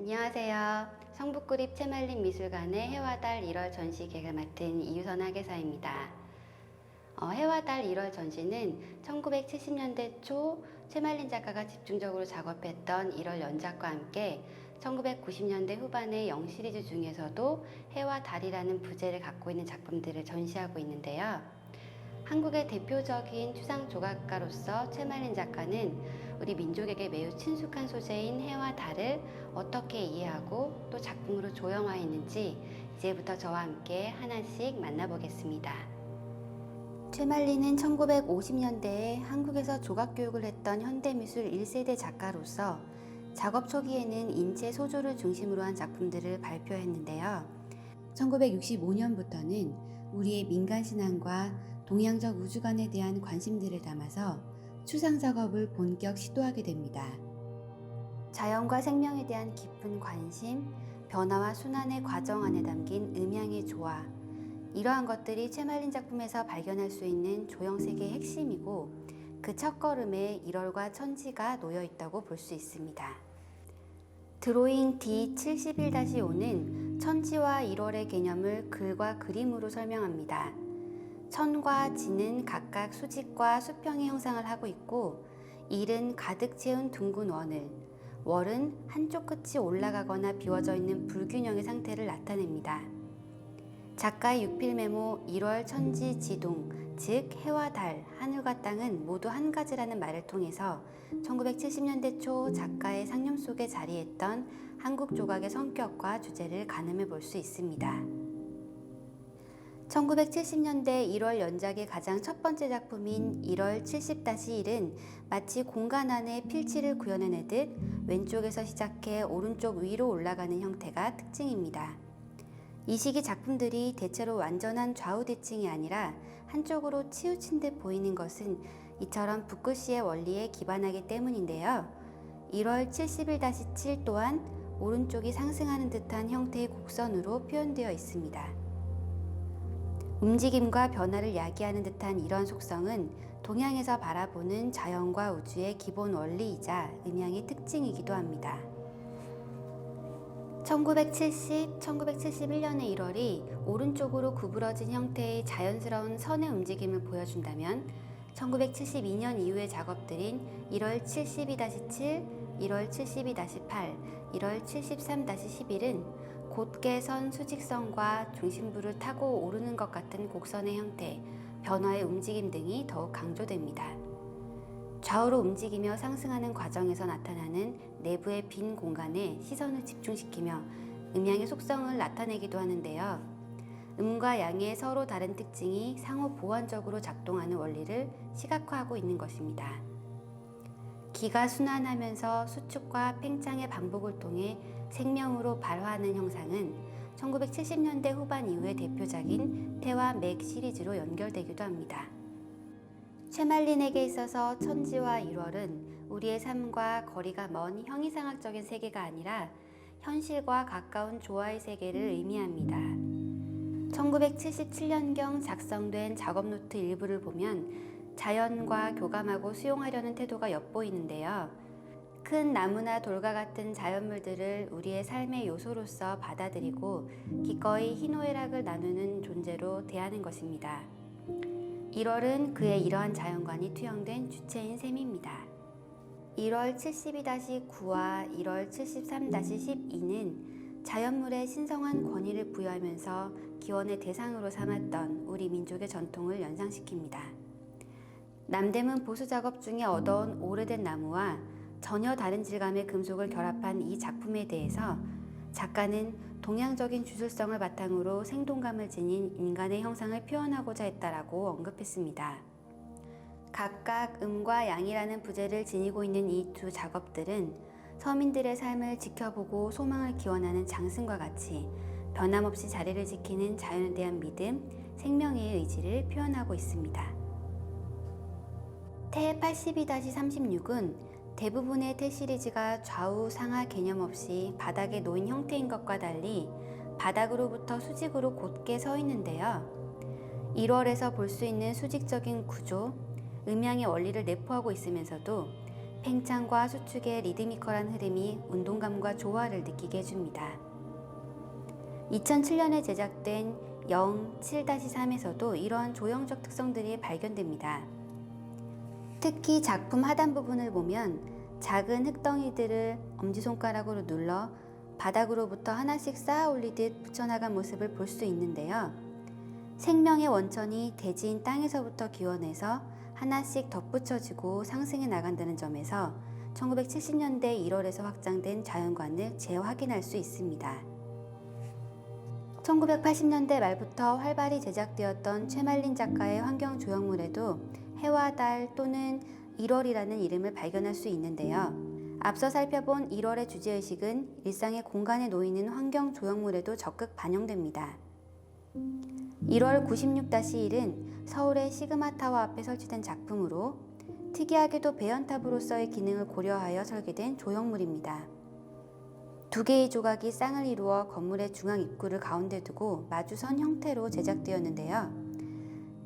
안녕하세요. 성북구립 채말림 미술관의 해와 달 1월 전시객을 맡은 이유선 학예사입니다. 해와 달 1월 전시는 1970년대 초 최말린 작가가 집중적으로 작업했던 1월 연작과 함께 1990년대 후반의 영시리즈 중에서도 해와 달이라는 부제를 갖고 있는 작품들을 전시하고 있는데요. 한국의 대표적인 추상 조각가로서 최말린 작가는 우리 민족에게 매우 친숙한 소재인 해와 달을 어떻게 이해하고 또 작품으로 조형화했는지 이제부터 저와 함께 하나씩 만나보겠습니다. 최말린은 1950년대에 한국에서 조각교육을 했던 현대미술 1세대 작가로서 작업 초기에는 인체 소조를 중심으로 한 작품들을 발표했는데요. 1965년부터는 우리의 민간신앙과 동양적 우주관에 대한 관심들을 담아서 추상 작업을 본격 시도하게 됩니다. 자연과 생명에 대한 깊은 관심, 변화와 순환의 과정 안에 담긴 음양의 조화, 이러한 것들이 최말린 작품에서 발견할 수 있는 조형세계의 핵심이고 그 첫걸음에 1월과 천지가 놓여 있다고 볼 수 있습니다. 드로잉 D71-5는 천지와 1월의 개념을 글과 그림으로 설명합니다. 천과 지는 각각 수직과 수평의 형상을 하고 있고 일은 가득 채운 둥근 원을, 월은 한쪽 끝이 올라가거나 비워져 있는 불균형의 상태를 나타냅니다. 작가의 육필 메모 1월 천지 지동, 즉 해와 달, 하늘과 땅은 모두 한 가지라는 말을 통해서 1970년대 초 작가의 상념 속에 자리했던 한국 조각의 성격과 주제를 가늠해 볼 수 있습니다. 1970년대 1월 연작의 가장 첫 번째 작품인 1월 70-1은 마치 공간 안에 필치를 구현해내듯 왼쪽에서 시작해 오른쪽 위로 올라가는 형태가 특징입니다. 이 시기 작품들이 대체로 완전한 좌우 대칭이 아니라 한쪽으로 치우친 듯 보이는 것은 이처럼 붓글씨의 원리에 기반하기 때문인데요. 1월 71-7 또한 오른쪽이 상승하는 듯한 형태의 곡선으로 표현되어 있습니다. 움직임과 변화를 야기하는 듯한 이런 속성은 동양에서 바라보는 자연과 우주의 기본 원리이자 음양의 특징이기도 합니다. 1971년의 1월이 오른쪽으로 구부러진 형태의 자연스러운 선의 움직임을 보여준다면 1972년 이후의 작업들인 1월 72-7, 1월 72-8, 1월 73-11은 곧게 선 수직선과 중심부를 타고 오르는 것 같은 곡선의 형태, 변화의 움직임 등이 더욱 강조됩니다. 좌우로 움직이며 상승하는 과정에서 나타나는 내부의 빈 공간에 시선을 집중시키며 음양의 속성을 나타내기도 하는데요. 음과 양의 서로 다른 특징이 상호 보완적으로 작동하는 원리를 시각화하고 있는 것입니다. 기가 순환하면서 수축과 팽창의 반복을 통해 생명으로 발화하는 형상은 1970년대 후반 이후의 대표작인 태와 맥 시리즈로 연결되기도 합니다. 최말린에게 있어서 천지와 1월은 우리의 삶과 거리가 먼 형이상학적인 세계가 아니라 현실과 가까운 조화의 세계를 의미합니다. 1977년경 작성된 작업노트 일부를 보면 자연과 교감하고 수용하려는 태도가 엿보이는데요. 큰 나무나 돌과 같은 자연물들을 우리의 삶의 요소로서 받아들이고 기꺼이 희노애락을 나누는 존재로 대하는 것입니다. 1월은 그의 이러한 자연관이 투영된 주체인 셈입니다. 1월 72-9와 1월 73-12는 자연물에 신성한 권위를 부여하면서 기원의 대상으로 삼았던 우리 민족의 전통을 연상시킵니다. 남대문 보수 작업 중에 얻어온 오래된 나무와 전혀 다른 질감의 금속을 결합한 이 작품에 대해서 작가는 동양적인 주술성을 바탕으로 생동감을 지닌 인간의 형상을 표현하고자 했다라고 언급했습니다. 각각 음과 양이라는 부제를 지니고 있는 이 두 작업들은 서민들의 삶을 지켜보고 소망을 기원하는 장승과 같이 변함없이 자리를 지키는 자연에 대한 믿음, 생명의 의지를 표현하고 있습니다. 태 82-36은 대부분의 태 시리즈가 좌우 상하 개념 없이 바닥에 놓인 형태인 것과 달리 바닥으로부터 수직으로 곧게 서 있는데요. 1월에서 볼 수 있는 수직적인 구조, 음양의 원리를 내포하고 있으면서도 팽창과 수축의 리드미컬한 흐름이 운동감과 조화를 느끼게 해줍니다. 2007년에 제작된 07-3에서도 이러한 조형적 특성들이 발견됩니다. 특히 작품 하단 부분을 보면 작은 흙덩이들을 엄지손가락으로 눌러 바닥으로부터 하나씩 쌓아 올리듯 붙여나간 모습을 볼 수 있는데요. 생명의 원천이 대지인 땅에서부터 기원해서 하나씩 덧붙여지고 상승해 나간다는 점에서 1970년대 1월에서 확장된 자연관을 재확인할 수 있습니다. 1980년대 말부터 활발히 제작되었던 최말린 작가의 환경 조형물에도 해와 달 또는 1월이라는 이름을 발견할 수 있는데요. 앞서 살펴본 1월의 주제의식은 일상의 공간에 놓이는 환경 조형물에도 적극 반영됩니다. 1월 96-1은 서울의 시그마타워 앞에 설치된 작품으로 특이하게도 배연탑으로서의 기능을 고려하여 설계된 조형물입니다. 두 개의 조각이 쌍을 이루어 건물의 중앙 입구를 가운데 두고 마주선 형태로 제작되었는데요.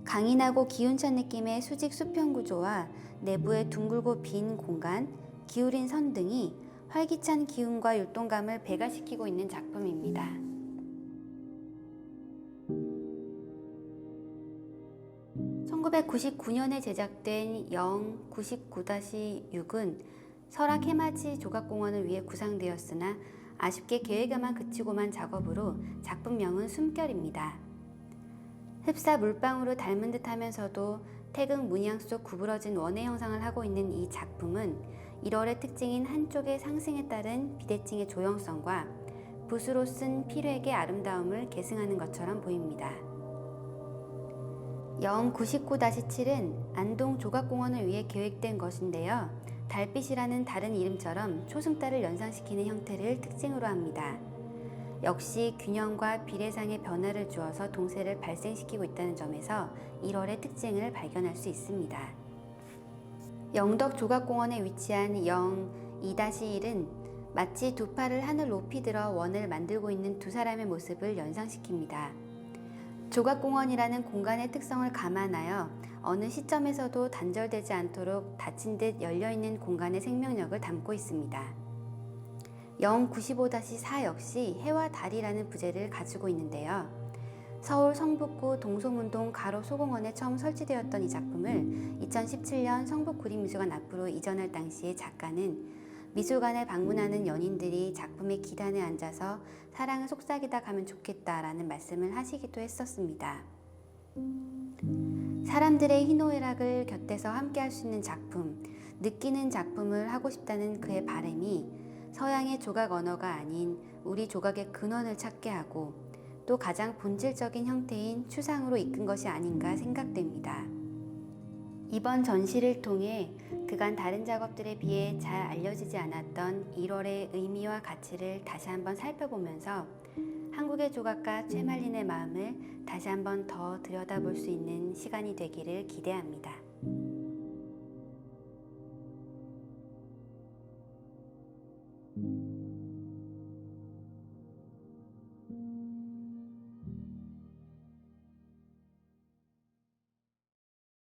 강인하고 기운찬 느낌의 수직 수평 구조와 내부의 둥글고 빈 공간, 기울인 선 등이 활기찬 기운과 율동감을 배가시키고 있는 작품입니다. (1999년에) 제작된 099-6은 설악 해맞이 조각공원을 위해 구상되었으나 아쉽게 계획에만 그치고만 작업으로 작품명은 숨결입니다. 흡사 물방울을 닮은 듯 하면서도 태극 문양 속 구부러진 원의 형상을 하고 있는 이 작품은 1월의 특징인 한쪽의 상승에 따른 비대칭의 조형성과 붓으로 쓴 필획의 아름다움을 계승하는 것처럼 보입니다. 099-7은 안동 조각공원을 위해 계획된 것인데요. 달빛이라는 다른 이름처럼 초승달을 연상시키는 형태를 특징으로 합니다. 역시 균형과 비례상의 변화를 주어서 동세를 발생시키고 있다는 점에서 1월의 특징을 발견할 수 있습니다. 영덕 조각공원에 위치한 02-1은 마치 두 팔을 하늘 높이 들어 원을 만들고 있는 두 사람의 모습을 연상시킵니다. 조각공원이라는 공간의 특성을 감안하여 어느 시점에서도 단절되지 않도록 닫힌 듯 열려있는 공간의 생명력을 담고 있습니다. 095-4 역시 해와 달이라는 부제를 가지고 있는데요. 서울 성북구 동소문동 가로 소공원에 처음 설치되었던 이 작품을 2017년 성북구립미술관 앞으로 이전할 당시에 작가는 미술관을 방문하는 연인들이 작품의 기단에 앉아서 사랑을 속삭이다 가면 좋겠다라는 말씀을 하시기도 했었습니다. 사람들의 희노애락을 곁에서 함께 할 수 있는 작품, 느끼는 작품을 하고 싶다는 그의 바람이 서양의 조각 언어가 아닌 우리 조각의 근원을 찾게 하고 또 가장 본질적인 형태인 추상으로 이끈 것이 아닌가 생각됩니다. 이번 전시를 통해 그간 다른 작업들에 비해 잘 알려지지 않았던 1월의 의미와 가치를 다시 한번 살펴보면서 한국의 조각가 최말린의 마음을 다시 한번 더 들여다볼 수 있는 시간이 되기를 기대합니다.